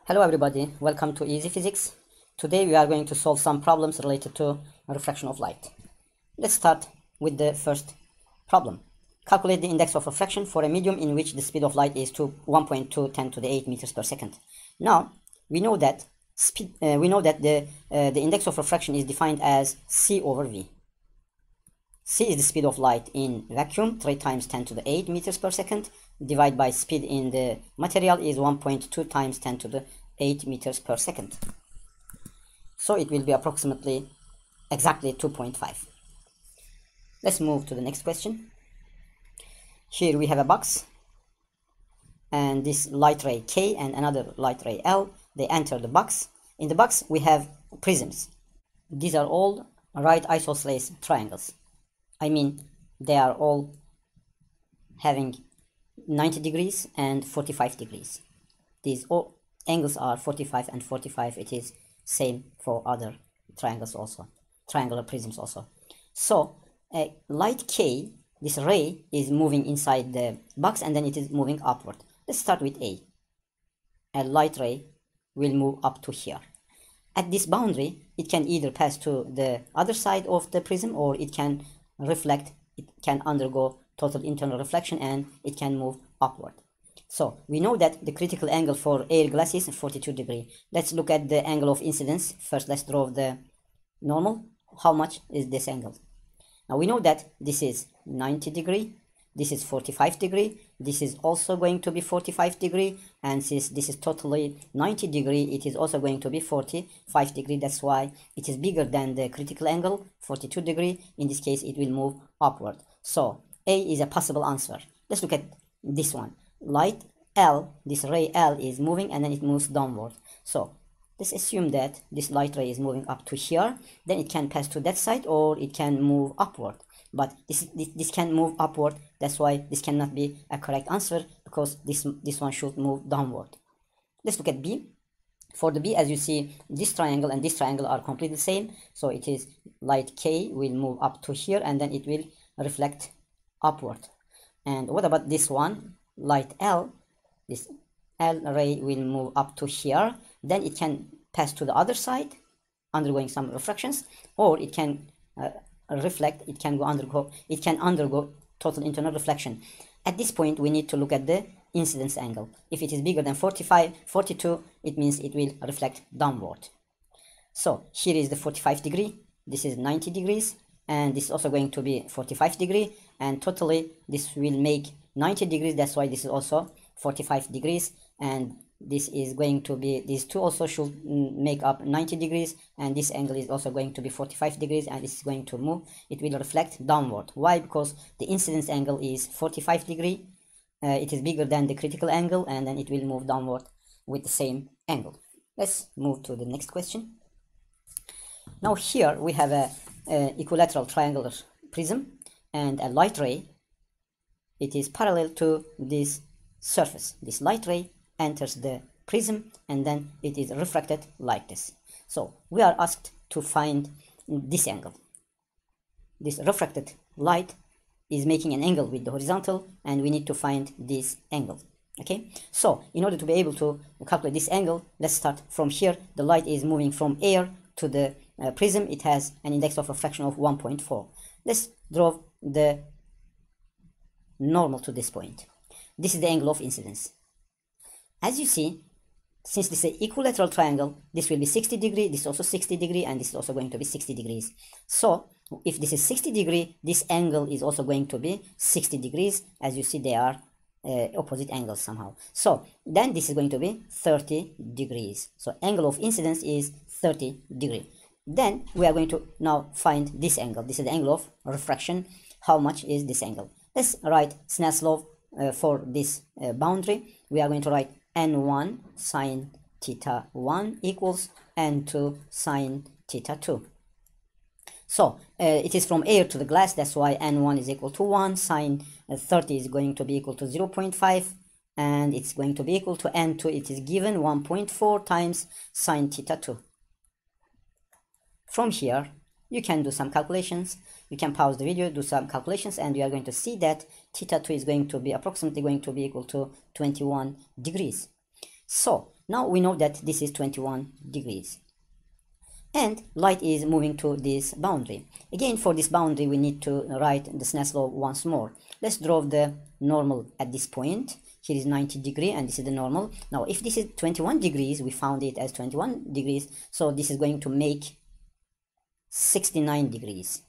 Hello everybody, welcome to Easy Physics. Today we are going to solve some problems related to refraction of light. Let's start with the first problem. Calculate the index of refraction for a medium in which the speed of light is 1.2 10 to the 8 meters per second. Now we know that the index of refraction is defined as C over V. C is the speed of light in vacuum, 3 times 10 to the 8 meters per second, divided by speed in the material is 1.2 times 10 to the 8 meters per second. So it will be approximately exactly 2.5. Let's move to the next question. Here we have a box, and this light ray K and another light ray L, they enter the box. In the box we have prisms. These are all right isosceles triangles. I mean, they are all having 90 degrees and 45 degrees. These all angles are 45 and 45. It is same for other triangles also, triangular prisms also. So light K, this ray is moving inside the box and then it is moving upward. Let's start with A. A light ray will move up to here. At this boundary, it can either pass to the other side of the prism, or it can reflect, it can undergo total internal reflection, and it can move upward. So we know that the critical angle for air glass is 42 degrees. Let's look at the angle of incidence. First, let's draw the normal. How much is this angle? Now we know that this is 90 degrees, this is 45 degrees, this is also going to be 45 degrees, and since this is totally 90 degrees, it is also going to be 45 degrees. That's why it is bigger than the critical angle, 42 degrees. In this case, it will move upward. So A is a possible answer. Let's look at this one. Light L, this ray L is moving and then it moves downward. So let's assume that this light ray is moving up to here, then it can pass to that side or it can move upward. But this can move upward, that's why this cannot be a correct answer, because this one should move downward. Let's look at B. For the B, as you see, this triangle and this triangle are completely the same, so it is light K will move up to here and then it will reflect upward. And what about this one, light L? This L ray will move up to here, then it can pass to the other side, undergoing some refractions, or it can reflect, it can undergo total internal reflection. At this point, we need to look at the incidence angle. If it is bigger than 42, it means it will reflect downward. So here is the 45 degree, this is 90 degrees, and this is also going to be 45 degree, and totally this will make 90 degrees. That's why this is also 45 degrees, and this is going to be, these two also should make up 90 degrees, and this angle is also going to be 45 degrees, and this is going to move, it will reflect downward. Why? Because the incidence angle is 45 degrees, it is bigger than the critical angle, and then it will move downward with the same angle. Let's move to the next question. Now here we have a equilateral triangular prism and a light ray. It is parallel to this surface. This light ray enters the prism and then it is refracted like this. So we are asked to find this angle. This refracted light is making an angle with the horizontal, and we need to find this angle. Okay, so in order to be able to calculate this angle, let's start from here. The light is moving from air to the prism. It has an index of refraction of 1.4. Let's draw the normal to this point. This is the angle of incidence. As you see, since this is an equilateral triangle, this will be 60 degrees, this is also 60 degrees, and this is also going to be 60 degrees. So if this is 60 degrees, this angle is also going to be 60 degrees. As you see, they are opposite angles somehow. So then this is going to be 30 degrees. So angle of incidence is 30 degrees. Then we are going to now find this angle. This is the angle of refraction. How much is this angle? Let's write Snell's law for this boundary. We are going to write n1 sine theta 1 equals n2 sine theta 2. So it is from air to the glass, that's why n1 is equal to 1, sine 30 is going to be equal to 0.5, and it's going to be equal to n2, it is given 1.4 times sine theta 2. From here, you can do some calculations. You can pause the video, do some calculations, and you are going to see that theta 2 is going to be approximately going to be equal to 21 degrees. So Now we know that this is 21 degrees. And light is moving to this boundary. Again, for this boundary, we need to write the Snell's law once more. Let's draw the normal at this point. Here is 90 degree and this is the normal. Now, if this is 21 degrees, we found it as 21 degrees. So this is going to make 69 degrees.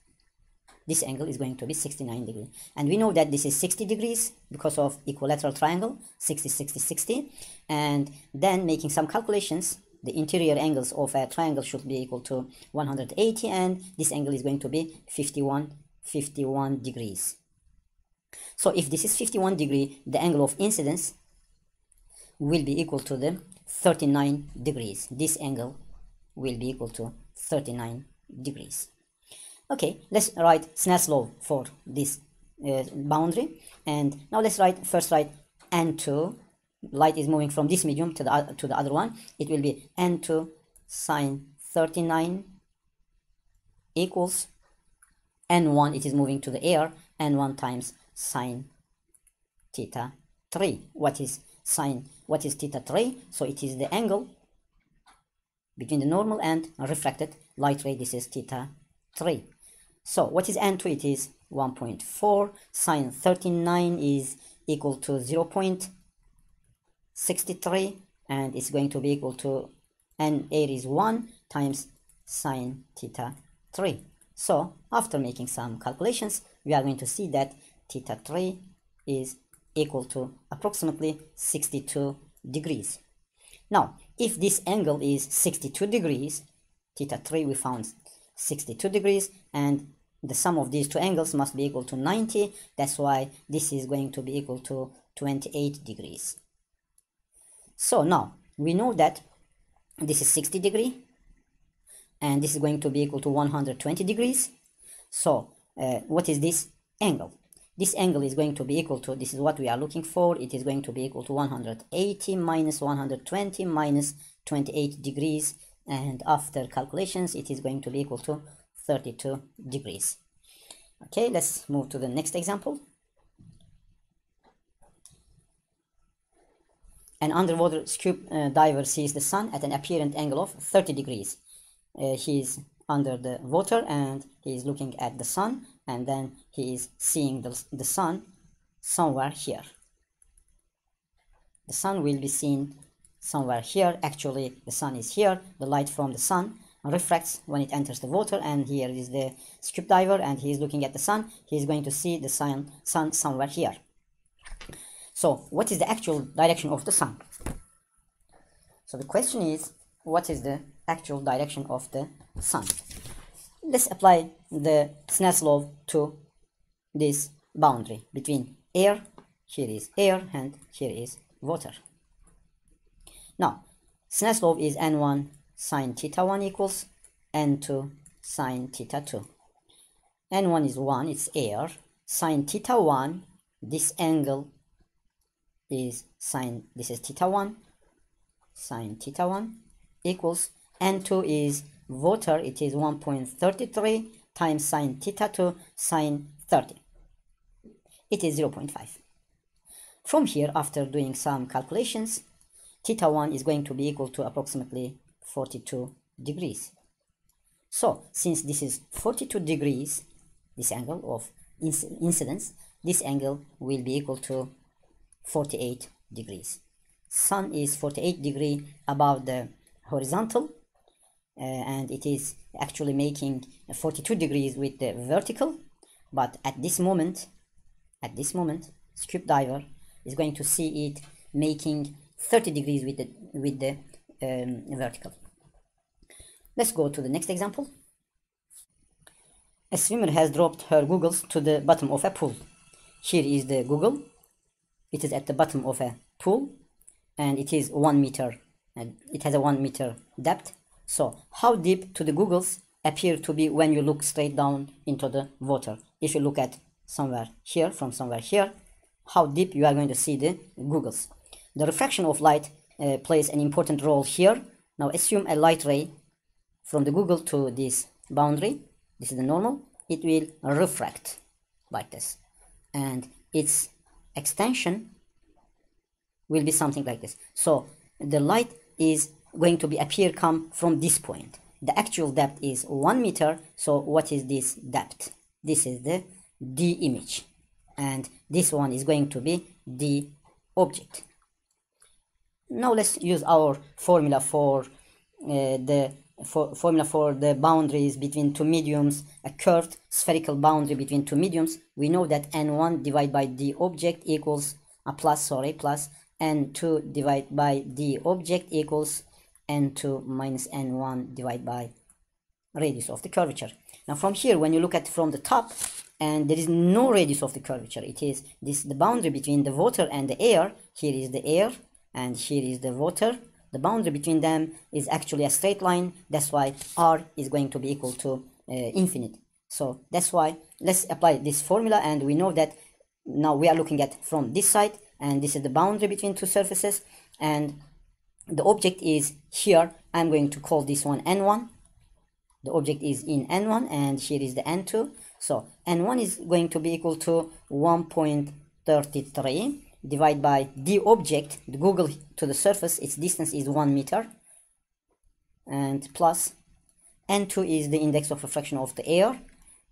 This angle is going to be 69 degrees. And we know that this is 60 degrees because of equilateral triangle, 60, 60, 60. And then making some calculations, the interior angles of a triangle should be equal to 180, and this angle is going to be 51 degrees. So if this is 51 degree, the angle of incidence will be equal to the 39 degrees. This angle will be equal to 39 degrees. Okay, let's write Snell's law for this boundary. And now let's first write N2. Light is moving from this medium to the other one. It will be N2 sine 39 equals N1. It is moving to the air. N1 times sine theta 3. What is theta 3? So it is the angle between the normal and refracted light ray. This is theta 3. So what is N2? It is 1.4. Sine 39 is equal to 0.63, and it's going to be equal to N air is 1 times sine theta 3. So after making some calculations, we are going to see that theta 3 is equal to approximately 62 degrees. Now, if this angle is 62 degrees, theta 3 we found 62 degrees, and the sum of these two angles must be equal to 90. That's why this is going to be equal to 28 degrees. So now we know that this is 60 degree and this is going to be equal to 120 degrees. So what is this angle? This angle is going to be equal to, this is what we are looking for, it is going to be equal to 180 minus 120 minus 28 degrees, and after calculations it is going to be equal to 32 degrees. Okay, let's move to the next example. An underwater scuba diver sees the sun at an apparent angle of 30 degrees. He is under the water and he is looking at the sun, and then he is seeing the sun somewhere here. The sun will be seen somewhere here. Actually, the sun is here. The light from the sun refracts when it enters the water, and here is the scuba diver and he is looking at the sun. He is going to see the sun somewhere here. So what is the actual direction of the sun? So the question is, what is the actual direction of the sun? Let's apply the Snell's law to this boundary between air, here is air, and here is water. Now, Snell's law is N1 sine theta 1 equals N2 sine theta 2. N1 is 1, it's air. Sine theta 1, this angle is this is theta 1, sine theta 1 equals N2 is water, it is 1.33 times sine theta 2 sine 30. It is 0.5. From here, after doing some calculations, theta 1 is going to be equal to approximately 42 degrees. So since this is 42 degrees, this angle of incidence, this angle will be equal to 48 degrees. Sun is 48 degrees above the horizontal, and it is actually making 42 degrees with the vertical, but at this moment scuba diver is going to see it making 30 degrees with the vertical. Let's go to the next example. A swimmer has dropped her goggles to the bottom of a pool. Here is the goggle. It is at the bottom of a pool and it is 1 meter, and it has a 1 meter depth. So how deep do the goggles appear to be when you look straight down into the water? If you look at somewhere here, from somewhere here, how deep you are going to see the goggles. The refraction of light plays an important role here. Now assume a light ray from the goggle to this boundary. This is the normal. It will refract like this, and its extension will be something like this. So the light is going to be appear come from this point. The actual depth is 1 meter. So what is this depth? This is the D image, and this one is going to be the object. Now let's use our formula for the boundaries between two mediums, a curved spherical boundary between two mediums. We know that n1 divided by the object equals plus n2 divided by the object equals n2 minus n1 divided by radius of the curvature. Now from here, when you look at from the top, and there is no radius of the curvature, it is the boundary between the water and the air. Here is the air and here is the water. The boundary between them is actually a straight line. That's why r is going to be equal to infinite. So that's why let's apply this formula, and we know that now we are looking at from this side, and this is the boundary between two surfaces, and the object is here. I'm going to call this one n1. The object is in n1, and here is the n2. So n1 is going to be equal to 1.33 divided by the object, the Google to the surface, its distance is 1 meter, and plus n2 is the index of refraction of the air,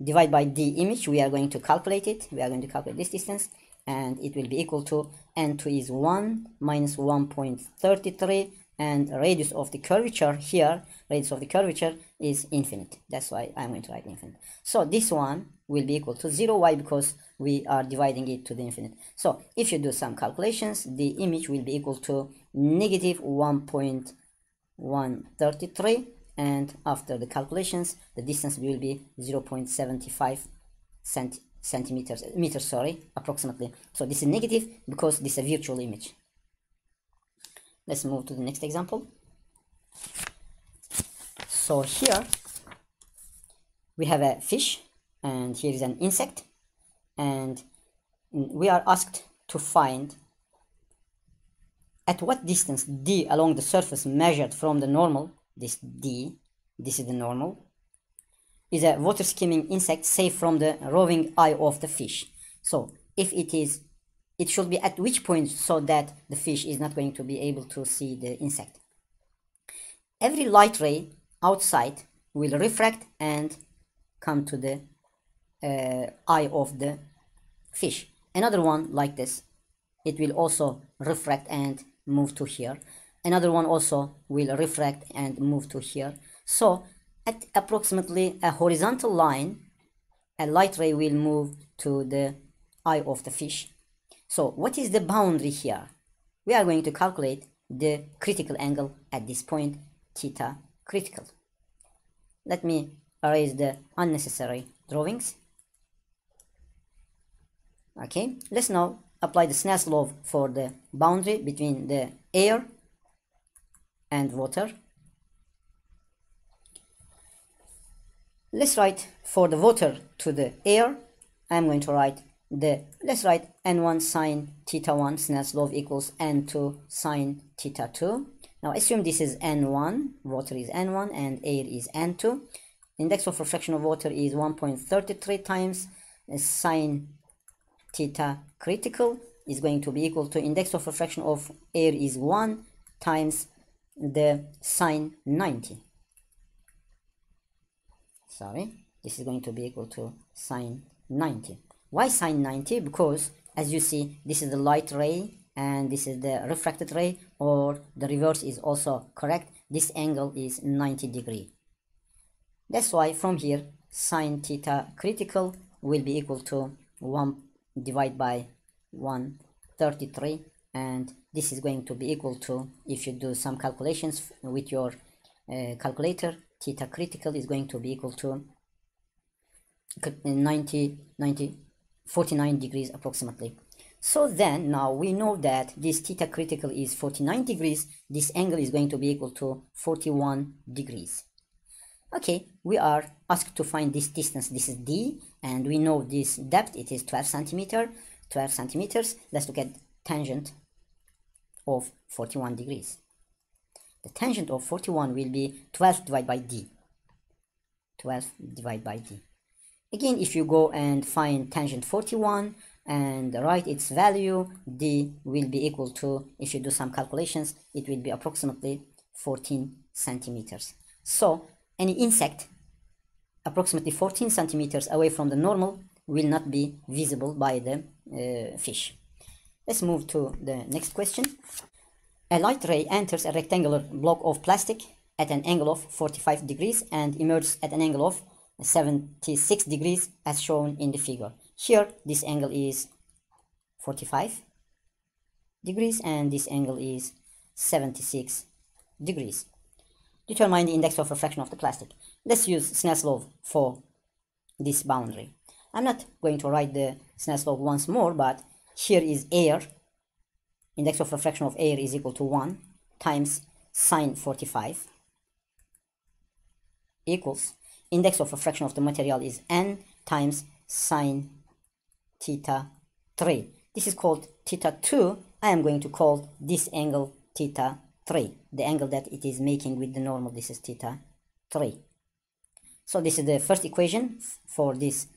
divided by the image. We are going to calculate it. We are going to calculate this distance, and it will be equal to n2 is 1 minus 1.33, and radius of the curvature here, radius of the curvature is infinite. That's why I'm going to write infinite. So this one will be equal to 0. Why? Because we are dividing it to the infinite. So if you do some calculations, the image will be equal to negative 1.133, and after the calculations, the distance will be 0.75 meters, sorry, approximately. So this is negative because this is a virtual image. Let's move to the next example. So here we have a fish, and here is an insect, and we are asked to find at what distance d along the surface measured from the normal. This d, this is the normal, is a water skimming insect safe from the roving eye of the fish. So if it is, it should be at which point so that the fish is not going to be able to see the insect. Every light ray outside will refract and come to the eye of the fish. Another one like this, it will also refract and move to here. Another one also will refract and move to here. So at approximately a horizontal line, a light ray will move to the eye of the fish. So what is the boundary here? We are going to calculate the critical angle at this point, theta critical. Let me erase the unnecessary drawings. Okay, let's now apply the Snell's law for the boundary between the air and water. Let's write for the water to the air. I'm going to write let's write n1 sine theta 1 Snell's law equals n2 sine theta 2. Now assume this is n1, water is n1 and air is n2. Index of refraction of water is 1.33 times sine theta critical is going to be equal to index of refraction of air is 1 times the sine 90. Sorry, this is going to be equal to sine 90. Why sine 90? Because as you see, this is the light ray and this is the refracted ray, or the reverse is also correct. This angle is 90 degrees. That's why from here sine theta critical will be equal to 1 divided by 133, and this is going to be equal to, if you do some calculations with your calculator, theta critical is going to be equal to 49 degrees approximately. So then now we know that this theta critical is 49 degrees. This angle is going to be equal to 41 degrees. Okay, we are asked to find this distance. This is d, and we know this depth, it is 12 centimeters. Let's look at tangent of 41 degrees. The tangent of 41 will be 12 divided by d. 12 divided by d. Again, if you go and find tangent 41, and write its value, d will be equal to, if you do some calculations, it will be approximately 14 centimeters. So any insect approximately 14 centimeters away from the normal will not be visible by the fish. Let's move to the next question. A light ray enters a rectangular block of plastic at an angle of 45 degrees and emerges at an angle of 76 degrees as shown in the figure. Here this angle is 45 degrees and this angle is 76 degrees. Determine the index of refraction of the plastic. Let's use Snell's law for this boundary. I'm not going to write the Snell's law once more, but here is air. Index of refraction of air is equal to 1 times sine 45 equals index of refraction of the material is n times sine theta 3. This is called theta 2. I am going to call this angle theta 3. The angle that it is making with the normal, this is theta 3. So this is the first equation for this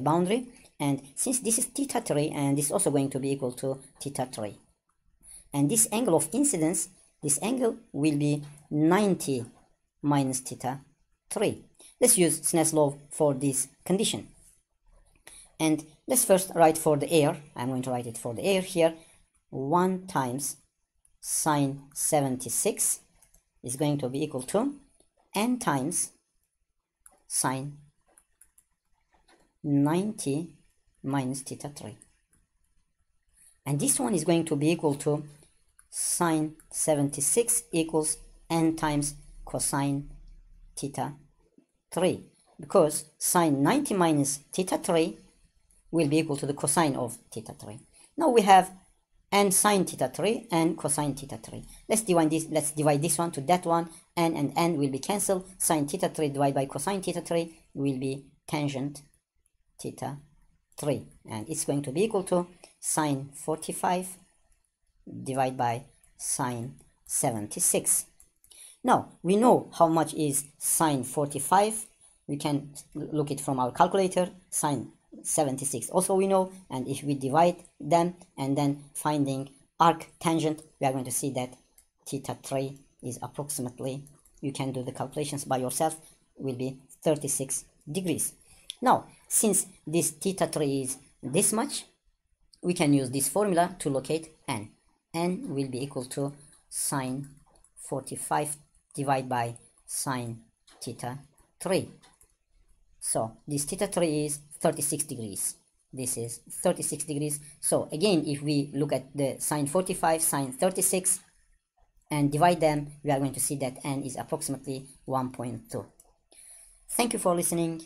boundary, and since this is theta 3 and this is also going to be equal to theta 3, and this angle of incidence, this angle will be 90 minus theta 3. Let's use Snell's law for this condition. And let's first write for the air. I'm going to write it for the air here. 1 times sine 76 is going to be equal to n times sine 90 minus theta 3. And this one is going to be equal to sine 76 equals n times cosine theta 3, because sine 90 minus theta 3 will be equal to the cosine of theta 3. Now we have n sine theta 3 and cosine theta 3. Let's divide this one to that one. N and n will be cancelled. Sine theta 3 divided by cosine theta 3 will be tangent theta 3, and it's going to be equal to sine 45 divided by sine 76. Now we know how much is sine 45. We can look it from our calculator. Sine 76 also we know, and if we divide them and then finding arc tangent, we are going to see that theta 3 is approximately, you can do the calculations by yourself, will be 36 degrees. Now since this theta 3 is this much, we can use this formula to locate n. N will be equal to sine 45 divided by sine theta 3. So this theta 3 is 36 degrees. This is 36 degrees. So again, if we look at the sine 45, sine 36 and divide them, we are going to see that n is approximately 1.2. Thank you for listening.